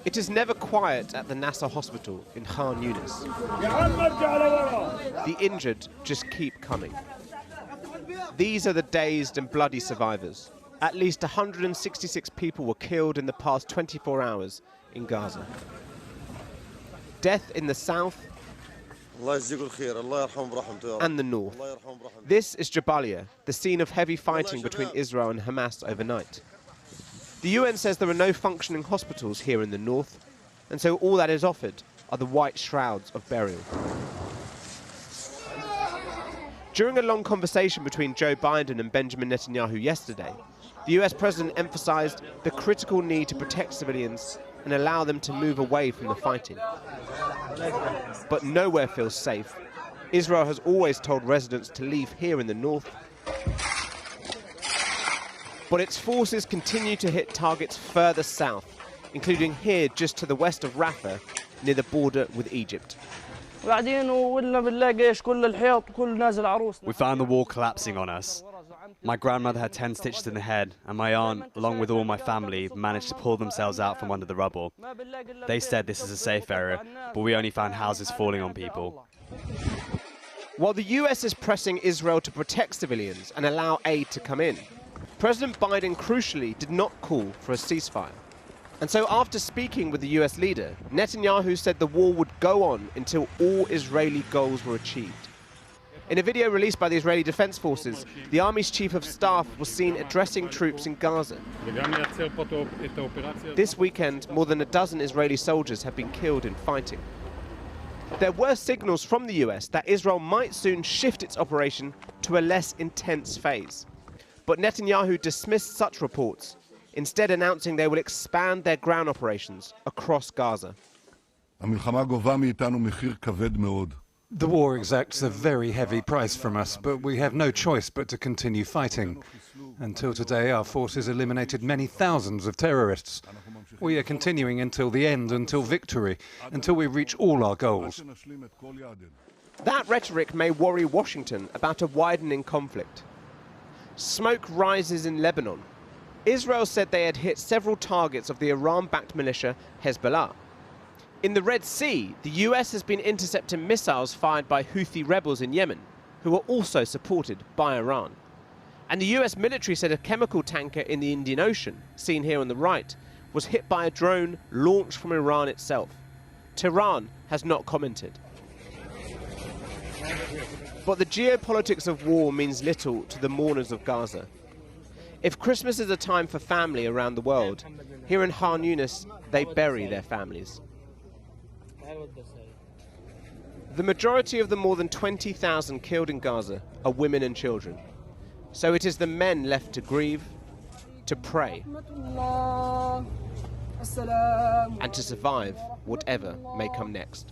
It is never quiet at the Nasser hospital in Khan Yunis. The injured just keep coming. These are the dazed and bloody survivors. At least 166 people were killed in the past 24 hours in Gaza. Death in the south and the north. This is Jabalia, the scene of heavy fighting between Israel and Hamas overnight. The UN says there are no functioning hospitals here in the north, and so all that is offered are the white shrouds of burial. During a long conversation between Joe Biden and Benjamin Netanyahu yesterday, the US president emphasized the critical need to protect civilians and allow them to move away from the fighting. But nowhere feels safe. Israel has always told residents to leave here in the north, but its forces continue to hit targets further south, including here just to the west of Rafah, near the border with Egypt. We found the wall collapsing on us. My grandmother had 10 stitches in the head, and my aunt, along with all my family, managed to pull themselves out from under the rubble. They said this is a safe area, but we only found houses falling on people. While the US is pressing Israel to protect civilians and allow aid to come in, President Biden crucially did not call for a ceasefire. And so after speaking with the US leader, Netanyahu said the war would go on until all Israeli goals were achieved. In a video released by the Israeli Defense Forces, the army's chief of staff was seen addressing troops in Gaza. This weekend, more than a dozen Israeli soldiers have been killed in fighting. There were signals from the US that Israel might soon shift its operation to a less intense phase. But Netanyahu dismissed such reports, instead announcing they will expand their ground operations across Gaza. The war exacts a very heavy price from us, but we have no choice but to continue fighting. Until today, our forces eliminated many thousands of terrorists. We are continuing until the end, until victory, until we reach all our goals. That rhetoric may worry Washington about a widening conflict. Smoke rises in Lebanon. Israel said they had hit several targets of the Iran-backed militia Hezbollah. In the Red Sea, the US has been intercepting missiles fired by Houthi rebels in Yemen, who are also supported by Iran. And the US military said a chemical tanker in the Indian Ocean, seen here on the right, was hit by a drone launched from Iran itself. Tehran has not commented. But the geopolitics of war means little to the mourners of Gaza. If Christmas is a time for family around the world, here in Khan Yunis, they bury their families. The majority of the more than 20,000 killed in Gaza are women and children. So it is the men left to grieve, to pray, and to survive whatever may come next.